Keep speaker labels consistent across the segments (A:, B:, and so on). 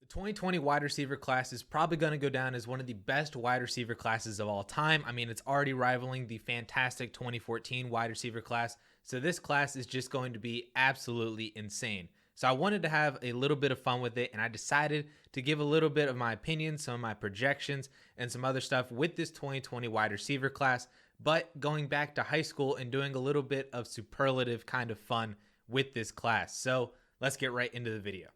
A: 2020 wide receiver class is probably going to go down as one of the best wide receiver classes of all time. I mean, it's already rivaling the fantastic 2014 wide receiver class. So this class is just going to be absolutely insane. So I wanted to have a little bit of fun with it, and I decided to give a little bit of my opinion, some of my projections, and some other stuff with this 2020 wide receiver class, but going back to high school and doing a little bit of superlative kind of fun with this class. So let's get right into the video.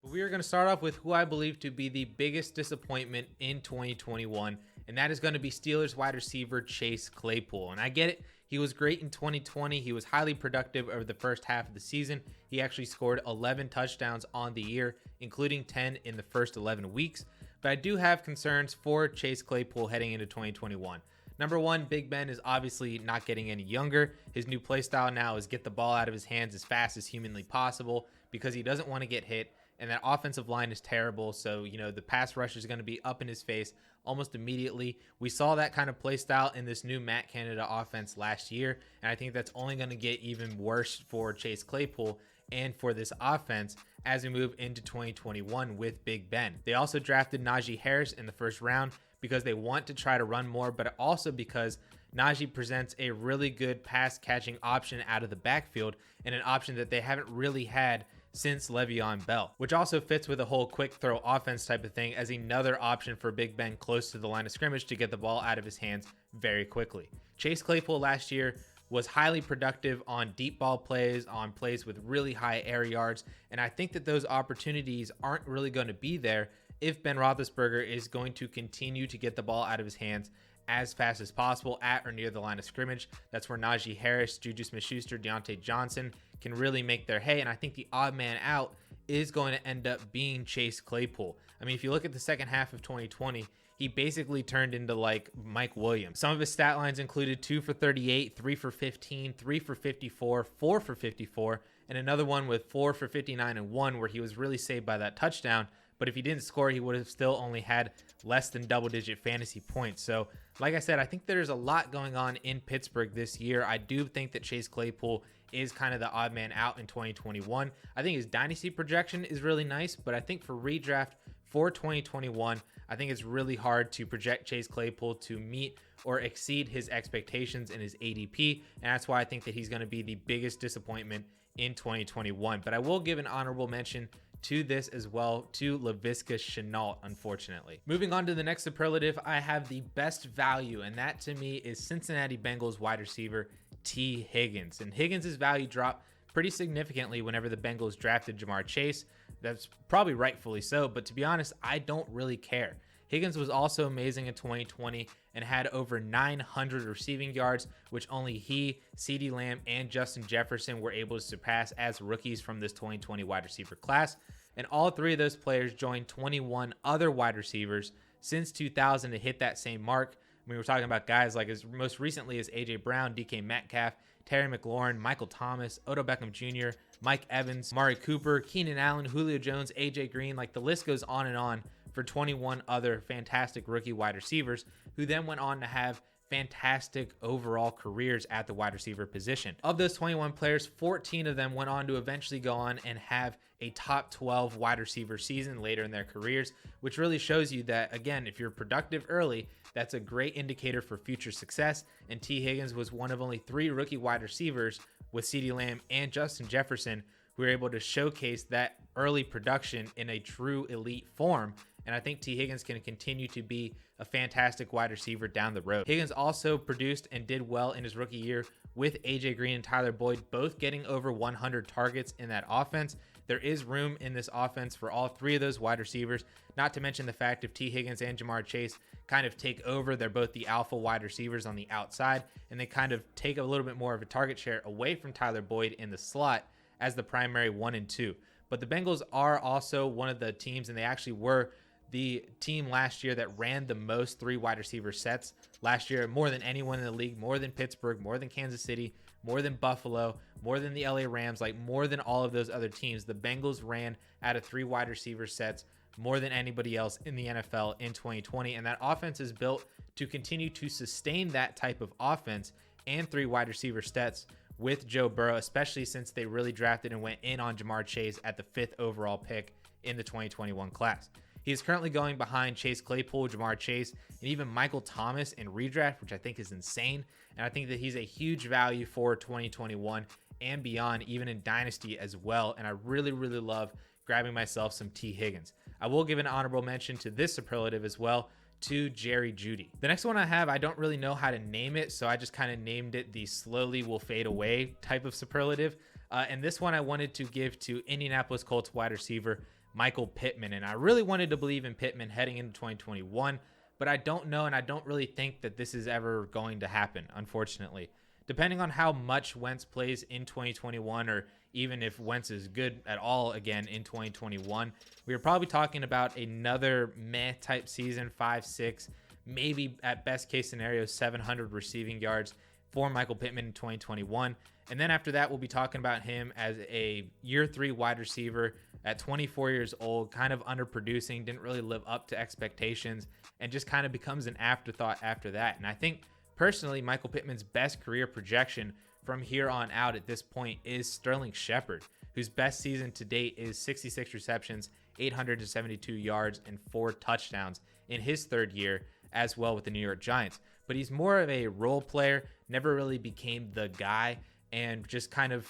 A: We are going to start off with who I believe to be the biggest disappointment in 2021, and that is going to be Steelers wide receiver Chase Claypool. And I get it. He was great in 2020. He was highly productive over the first half of the season. He actually scored 11 touchdowns on the year, including 10 in the first 11 weeks. But I do have concerns for Chase Claypool heading into 2021. Number one, Big Ben is obviously not getting any younger. His new play style now is get the ball out of his hands as fast as humanly possible because he doesn't want to get hit. And that offensive line is terrible. So, the pass rush is going to be up in his face almost immediately. We saw that kind of play style in this new Matt Canada offense last year. And I think that's only going to get even worse for Chase Claypool and for this offense as we move into 2021 with Big Ben. They also drafted Najee Harris in the first round because they want to try to run more, but also because Najee presents a really good pass catching option out of the backfield and an option that they haven't really had since Le'Veon Bell, which also fits with a whole quick throw offense type of thing as another option for Big Ben close to the line of scrimmage to get the ball out of his hands very quickly. Chase Claypool last year was highly productive on deep ball plays, on plays with really high air yards, and I think that those opportunities aren't really going to be there if Ben Roethlisberger is going to continue to get the ball out of his hands as fast as possible at or near the line of scrimmage. That's where Najee Harris, Juju Smith-Schuster, Deontay Johnson can really make their hay. And I think the odd man out is going to end up being Chase Claypool. I mean, if you look at the second half of 2020, he basically turned into like Mike Williams. Some of his stat lines included 2 for 38, 3 for 15, 3 for 54, 4 for 54, and another one with 4 for 59 and 1 where he was really saved by that touchdown. But if he didn't score, he would have still only had less than double-digit fantasy points. So, like I said, I think there's a lot going on in Pittsburgh this year. I do think that Chase Claypool is kind of the odd man out in 2021. I think his dynasty projection is really nice, but I think for redraft for 2021, I think it's really hard to project Chase Claypool to meet or exceed his expectations in his ADP, and that's why I think that he's going to be the biggest disappointment in 2021. But I will give an honorable mention to this as well to Laviska Shenault, unfortunately. Moving on to the next superlative, I have the best value, and that to me is Cincinnati Bengals wide receiver T. Higgins. And Higgins' value dropped pretty significantly whenever the Bengals drafted Jamar Chase. That's probably rightfully so, but to be honest, I don't really care. Higgins was also amazing in 2020 and had over 900 receiving yards, which only he, CeeDee Lamb, and Justin Jefferson were able to surpass as rookies from this 2020 wide receiver class. And all three of those players joined 21 other wide receivers since 2000 to hit that same mark. I mean, we're talking about guys like as most recently as A.J. Brown, DK Metcalf, Terry McLaurin, Michael Thomas, Odell Beckham Jr., Mike Evans, Amari Cooper, Keenan Allen, Julio Jones, A.J. Green. Like the list goes on and on for 21 other fantastic rookie wide receivers who then went on to have fantastic overall careers at the wide receiver position. Of those 21 players, 14 of them went on to eventually go on and have a top 12 wide receiver season later in their careers, which really shows you that, again, if you're productive early, that's a great indicator for future success. And T. Higgins was one of only 3 rookie wide receivers with CeeDee Lamb and Justin Jefferson who were able to showcase that early production in a true elite form. And I think T. Higgins can continue to be a fantastic wide receiver down the road. Higgins also produced and did well in his rookie year with A.J. Green and Tyler Boyd, both getting over 100 targets in that offense. There is room in this offense for all 3 of those wide receivers, not to mention the fact if T. Higgins and Jamar Chase kind of take over, they're both the alpha wide receivers on the outside, and they kind of take a little bit more of a target share away from Tyler Boyd in the slot as the primary 1 and 2. But the Bengals are also one of the teams, and they actually were the team last year that ran the most 3 wide receiver sets last year, more than anyone in the league, more than Pittsburgh, more than Kansas City, more than Buffalo, more than the LA Rams, like more than all of those other teams. The Bengals ran out of 3 wide receiver sets more than anybody else in the NFL in 2020. And that offense is built to continue to sustain that type of offense and 3 wide receiver sets with Joe Burrow, especially since they really drafted and went in on Jamar Chase at the 5th overall pick in the 2021 class. He is currently going behind Chase Claypool, Jamar Chase, and even Michael Thomas in redraft, which I think is insane. And I think that he's a huge value for 2021 and beyond, even in Dynasty as well. And I really, really love grabbing myself some T. Higgins. I will give an honorable mention to this superlative as well, to Jerry Jeudy. The next one I have, I don't really know how to name it, so I just kind of named it the slowly will fade away type of superlative. And this one I wanted to give to Indianapolis Colts wide receiver Michael Pittman. And I really wanted to believe in Pittman heading into 2021, but I don't know, and I don't really think that this is ever going to happen, unfortunately. Depending on how much Wentz plays in 2021, or even if Wentz is good at all again in 2021, we are probably talking about another meh type season, 5-6, maybe at best case scenario 700 receiving yards for Michael Pittman in 2021. And then after that, we'll be talking about him as a year 3 wide receiver at 24 years old, kind of underproducing, didn't really live up to expectations, and just kind of becomes an afterthought after that. And I think personally, Michael Pittman's best career projection from here on out at this point is Sterling Shepard, whose best season to date is 66 receptions, 872 yards, and 4 touchdowns in his 3rd year as well with the New York Giants. But he's more of a role player, never really became the guy, and just kind of,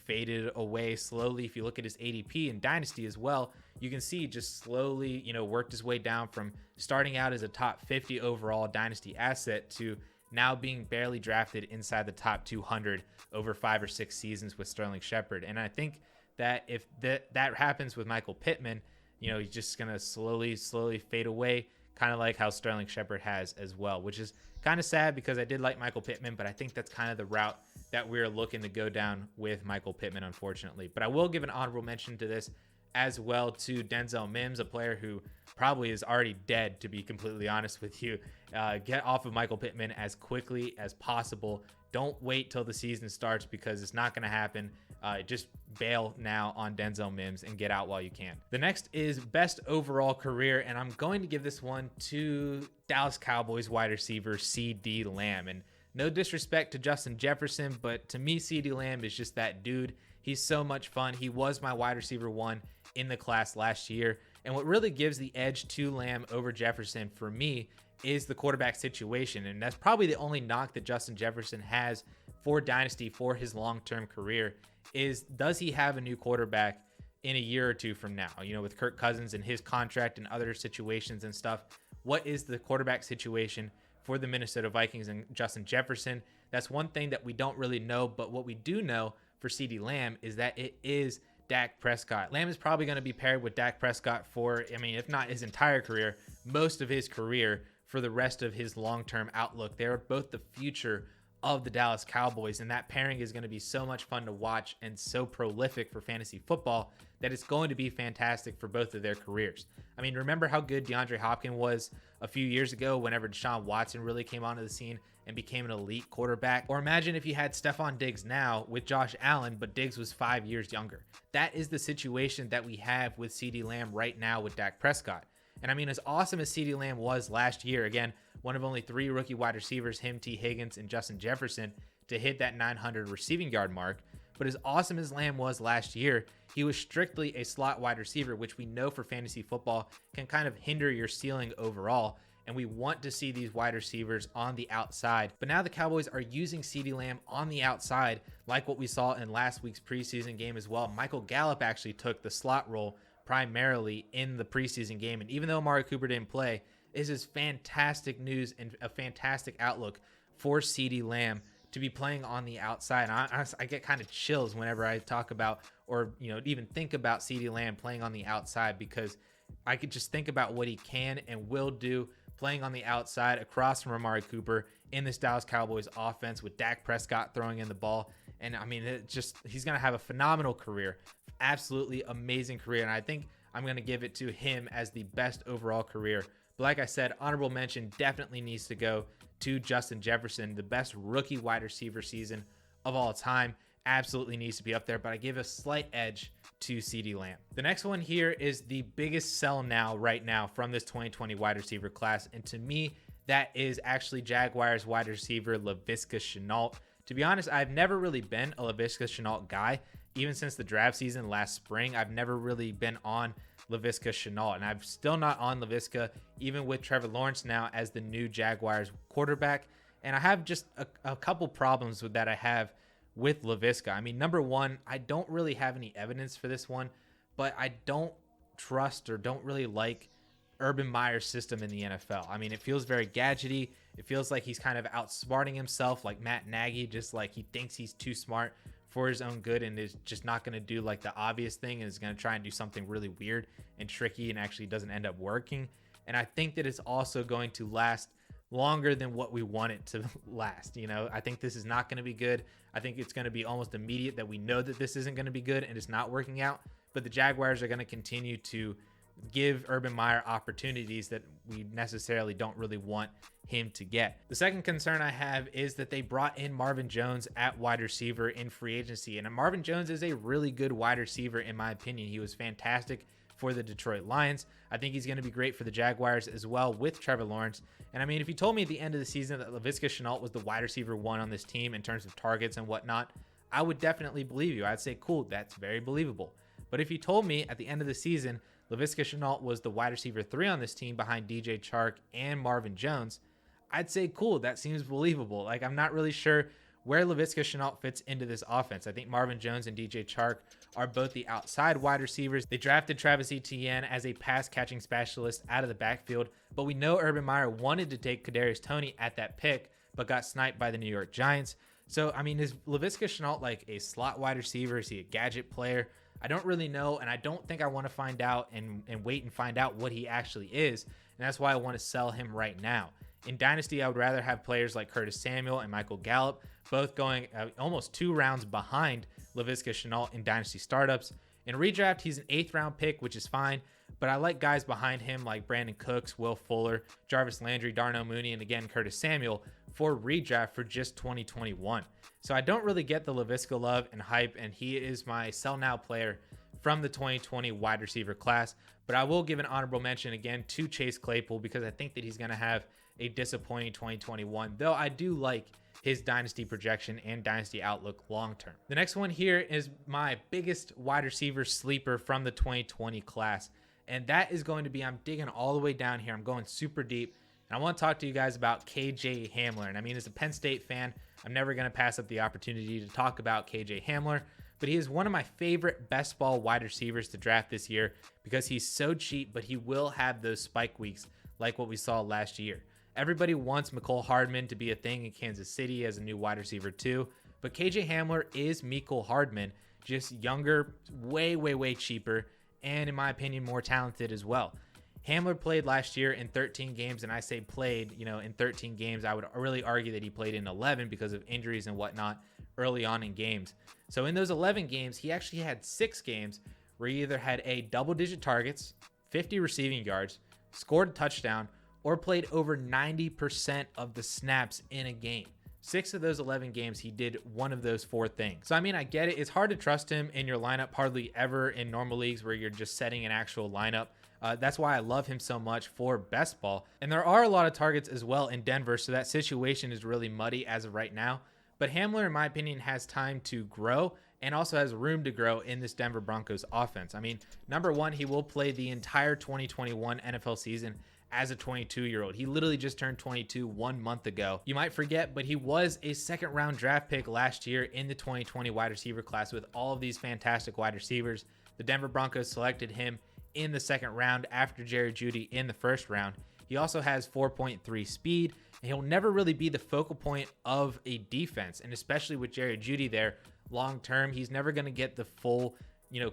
A: faded away slowly. If you look at his ADP in Dynasty as well, you can see just slowly, worked his way down from starting out as a top 50 overall Dynasty asset to now being barely drafted inside the top 200 over 5 or 6 seasons with Sterling Shepard. And I think that if that happens with Michael Pittman, he's just going to slowly fade away, kind of like how Sterling Shepard has as well, which is kind of sad because I did like Michael Pittman, but I think that's kind of the route that we're looking to go down with Michael Pittman, unfortunately. But I will give an honorable mention to this as well to Denzel Mims, a player who probably is already dead, to be completely honest with you. Get off of Michael Pittman as quickly as possible. Don't wait till the season starts because it's not going to happen. Just bail now on Denzel Mims and get out while you can. The next is best overall career, and I'm going to give this one to Dallas Cowboys wide receiver CeeDee Lamb. And no disrespect to Justin Jefferson, but to me, CeeDee Lamb is just that dude. He's so much fun. He was my wide receiver 1 in the class last year. And what really gives the edge to Lamb over Jefferson for me is the quarterback situation. And that's probably the only knock that Justin Jefferson has for Dynasty for his long-term career is, does he have a new quarterback in a year or 2 from now? With Kirk Cousins and his contract and other situations and stuff, what is the quarterback situation for the Minnesota Vikings and Justin Jefferson? That's one thing that we don't really know, but what we do know for CeeDee Lamb is that it is Dak Prescott. Lamb is probably going to be paired with Dak Prescott for, if not his entire career, most of his career for the rest of his long-term outlook. They're both the future of the Dallas Cowboys, and that pairing is going to be so much fun to watch and so prolific for fantasy football that it's going to be fantastic for both of their careers. Remember how good DeAndre Hopkins was a few years ago whenever Deshaun Watson really came onto the scene and became an elite quarterback? Or imagine if you had Stephon Diggs now with Josh Allen, but Diggs was 5 years younger. That is the situation that we have with CeeDee Lamb right now with Dak Prescott. And as awesome as CeeDee Lamb was last year, again, one of only 3 rookie wide receivers, him, T. Higgins, and Justin Jefferson, to hit that 900 receiving yard mark. But as awesome as Lamb was last year, he was strictly a slot wide receiver, which we know for fantasy football can kind of hinder your ceiling overall. And we want to see these wide receivers on the outside. But now the Cowboys are using CeeDee Lamb on the outside, like what we saw in last week's preseason game as well. Michael Gallup actually took the slot role primarily in the preseason game. And even though Amari Cooper didn't play, this is fantastic news and a fantastic outlook for CeeDee Lamb to be playing on the outside. I get kind of chills whenever I talk about or even think about CeeDee Lamb playing on the outside, because I could just think about what he can and will do playing on the outside across from Amari Cooper in this Dallas Cowboys offense with Dak Prescott throwing in the ball. And he's going to have a phenomenal career, absolutely amazing career. And I think I'm going to give it to him as the best overall career. But like I said, honorable mention definitely needs to go to Justin Jefferson, the best rookie wide receiver season of all time. Absolutely needs to be up there, but I give a slight edge to CeeDee Lamb. The next one here is the biggest sell right now from this 2020 wide receiver class. And to me, that is actually Jaguars wide receiver Laviska Shenault. To be honest, I've never really been a Laviska Shenault guy. Even since the draft season last spring, I've never really been on Laviska Shenault, and I'm still not on Laviska, even with Trevor Lawrence now as the new Jaguars quarterback. And I have just a couple problems with that I have with Laviska. I mean, number one, I don't really have any evidence for this one, but I don't trust or don't really like Urban Meyer's system in the NFL. I mean, it feels very gadgety. It feels like he's kind of outsmarting himself like Matt Nagy, just like he thinks he's too smart for his own good and is just not going to do like the obvious thing and is going to try and do something really weird and tricky and actually doesn't end up working. And I think that it's also going to last longer than what we want it to last. You know, I think this is not going to be good. I think it's going to be almost immediate that we know that this isn't going to be good and it's not working out. But the Jaguars are going to continue to give Urban Meyer opportunities that we necessarily don't really want him to get. The second concern I have is that they brought in Marvin Jones at wide receiver in free agency. And Marvin Jones is a really good wide receiver in my opinion. He was fantastic for the Detroit Lions. I think he's going to be great for the Jaguars as well with Trevor Lawrence. And I mean, if you told me at the end of the season that Laviska Shenault was the wide receiver one on this team in terms of targets and whatnot, I would definitely believe you. I'd say, cool, that's very believable. But if you told me at the end of the season Laviska Shenault was the wide receiver 3 on this team behind DJ Chark and Marvin Jones, I'd say, cool, that seems believable. Like, I'm not really sure where Laviska Shenault fits into this offense. I think Marvin Jones and DJ Chark are both the outside wide receivers. They drafted Travis Etienne as a pass catching specialist out of the backfield, but we know Urban Meyer wanted to take Kadarius Toney at that pick, but got sniped by the New York Giants. So, I mean, is Laviska Shenault like a slot wide receiver? Is he a gadget player? I don't really know, and I don't think I want to find out and wait and find out what he actually is, and that's why I want to sell him right now. In Dynasty, I would rather have players like Curtis Samuel and Michael Gallup, both going almost 2 rounds behind Laviska Shenault in Dynasty startups. In redraft, he's an 8th round pick, which is fine, but I like guys behind him like Brandon Cooks, Will Fuller, Jarvis Landry, Darnell Mooney, and again, Curtis Samuel for redraft for just 2021. So I don't really get the Laviska love and hype, and he is my sell now player from the 2020 wide receiver class. But I will give an honorable mention again to Chase Claypool because I think that he's going to have a disappointing 2021, though I do like his dynasty projection and dynasty outlook long term. The next one here is my biggest wide receiver sleeper from the 2020 class, and that is going to be, I'm digging all the way down here. I'm going super deep, and I want to talk to you guys about KJ Hamler. And I mean, as a Penn State fan, I'm never going to pass up the opportunity to talk about KJ Hamler, but he is one of my favorite best ball wide receivers to draft this year because he's so cheap, but he will have those spike weeks like what we saw last year. Everybody wants Mecole Hardman to be a thing in Kansas City as a new wide receiver too, but KJ Hamler is Mecole Hardman, just younger, way cheaper, and in my opinion, more talented as well. Hamler played last year in 13 games, and I say played, in 13 games. I would really argue that he played in 11 because of injuries and whatnot early on in games. So in those 11 games, he actually had 6 games where he either had a double-digit targets, 50 receiving yards, scored a touchdown, or played over 90% of the snaps in a game. 6 of those 11 games, he did one of those 4 things. So, I mean, I get it. It's hard to trust him in your lineup, hardly ever in normal leagues where you're just setting an actual lineup. That's why I love him so much for best ball. And there are a lot of targets as well in Denver, so that situation is really muddy as of right now. But Hamler, in my opinion, has time to grow and also has room to grow in this Denver Broncos offense. I mean, number one, he will play the entire 2021 NFL season as a 22-year-old. He literally just turned 22 1 month ago. You might forget, but he was a 2nd round draft pick last year in the 2020 wide receiver class with all of these fantastic wide receivers. The Denver Broncos selected him in the 2nd round after Jerry Jeudy in the 1st round. He also has 4.3 speed, and he'll never really be the focal point of a defense. And especially with Jerry Jeudy there long term, he's never going to get the full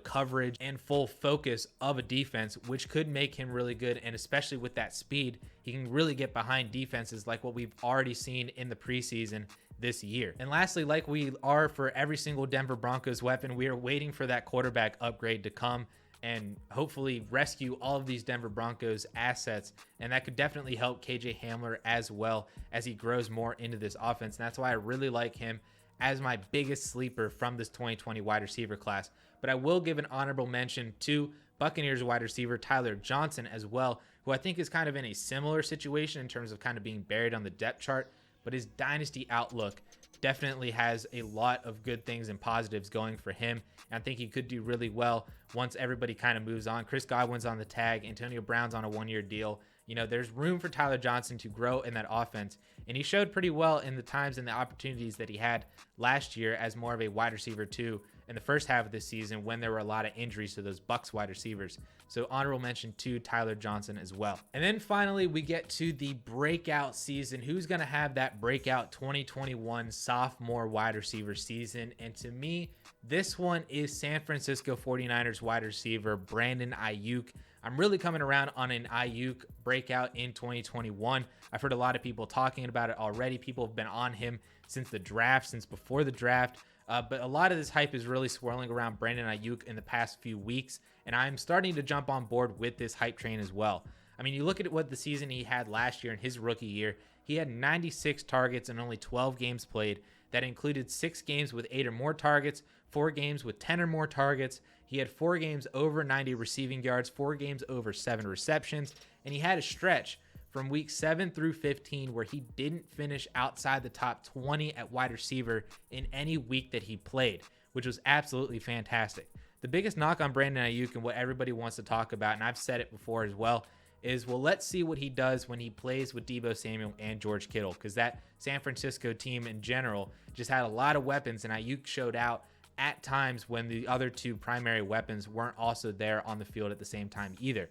A: coverage and full focus of a defense, which could make him really good. And especially with that speed, he can really get behind defenses like what we've already seen in the preseason this year. And lastly, like we are for every single Denver Broncos weapon, we are waiting for that quarterback upgrade to come and hopefully rescue all of these Denver Broncos assets. And that could definitely help KJ Hamler as well as he grows more into this offense. And that's why I really like him as my biggest sleeper from this 2020 wide receiver class. But I will give an honorable mention to Buccaneers wide receiver Tyler Johnson as well, who I think is kind of in a similar situation in terms of kind of being buried on the depth chart, but his dynasty outlook definitely has a lot of good things and positives going for him. And I think he could do really well once everybody kind of moves on. Chris Godwin's on the tag, Antonio Brown's on a 1-year deal. You know, there's room for Tyler Johnson to grow in that offense. And he showed pretty well in the times and the opportunities that he had last year as more of a wide receiver too in the first half of this season when there were a lot of injuries to those Bucs wide receivers. So honorable mention to Tyler Johnson as well. And then finally, we get to the breakout season. Who's going to have that breakout 2021 sophomore wide receiver season? And to me, this one is San Francisco 49ers wide receiver Brandon Ayuk. I'm really coming around on an Ayuk breakout in 2021. I've heard a lot of people talking about it already. People have been on him since the draft, since before the draft. But a lot of this hype is really swirling around Brandon Ayuk in the past few weeks, and I'm starting to jump on board with this hype train as well. I mean, you look at what the season he had last year in his rookie year, he had 96 targets and only 12 games played. That included 6 games with 8 or more targets, 4 games with 10 or more targets. He had 4 games over 90 receiving yards, 4 games over 7 receptions, and he had a stretch from week 7 through 15 where he didn't finish outside the top 20 at wide receiver in any week that he played, which was absolutely fantastic. The biggest knock on Brandon Ayuk and what everybody wants to talk about, and I've said it before as well, is, well, let's see what he does when he plays with Deebo Samuel and George Kittle, because that San Francisco team in general just had a lot of weapons, and Ayuk showed out at times when the other 2 primary weapons weren't also there on the field at the same time either.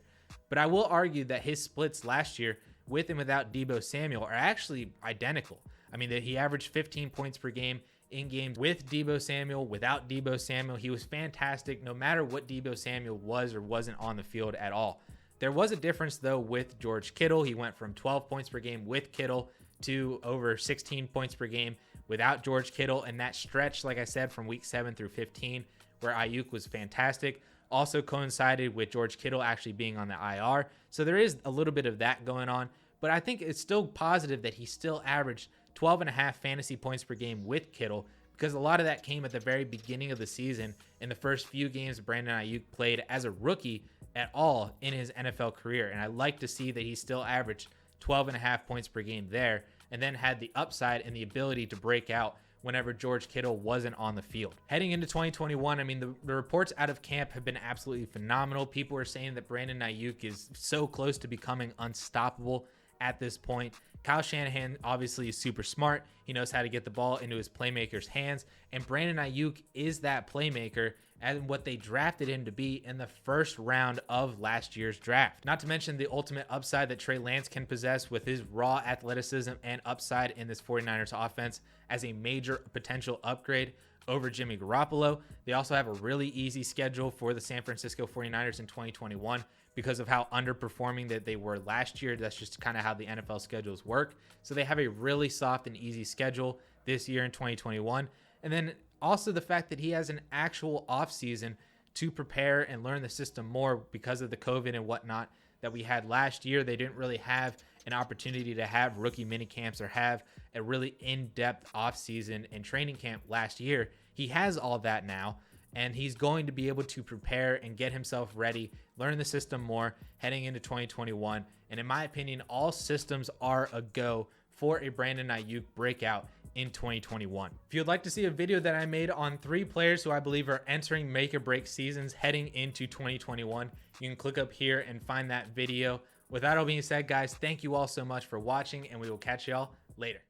A: But I will argue that his splits last year with and without Deebo Samuel are actually identical. I mean, he averaged 15 points per game in games with Deebo Samuel. Without Deebo Samuel, he was fantastic no matter what Deebo Samuel was or wasn't on the field at all. There was a difference, though, with George Kittle. He went from 12 points per game with Kittle to over 16 points per game without George Kittle. And that stretch, like I said, from week 7 through 15, where Ayuk was fantastic, also coincided with George Kittle actually being on the IR. So there is a little bit of that going on, but I think it's still positive that he still averaged 12.5 fantasy points per game with Kittle, because a lot of that came at the very beginning of the season in the first few games Brandon Ayuk played as a rookie at all in his NFL career. And I like to see that he still averaged 12.5 points per game there, and then had the upside and the ability to break out whenever George Kittle wasn't on the field. Heading into 2021, I mean, the reports out of camp have been absolutely phenomenal. People are saying that Brandon Ayuk is so close to becoming unstoppable at this point. Kyle Shanahan obviously is super smart. He knows how to get the ball into his playmakers' hands, and Brandon Ayuk is that playmaker and what they drafted him to be in the first round of last year's draft. Not to mention the ultimate upside that Trey Lance can possess with his raw athleticism and upside in this 49ers offense as a major potential upgrade over Jimmy Garoppolo. They also have a really easy schedule for the San Francisco 49ers in 2021 because of how underperforming that they were last year. That's just kind of how the NFL schedules work. So they have a really soft and easy schedule this year in 2021. And then also the fact that he has an actual offseason to prepare and learn the system more because of the COVID and whatnot that we had last year. They didn't really have an opportunity to have rookie mini camps or have a really in-depth offseason and training camp last year. He has all that now, and he's going to be able to prepare and get himself ready, learn the system more heading into 2021. And in my opinion, all systems are a go for a Brandon Ayuk breakout in 2021. If you'd like to see a video that I made on 3 players who I believe are entering make or break seasons heading into 2021, you can click up here and find that video. With that all being said, guys, thank you all so much for watching, and we will catch y'all later.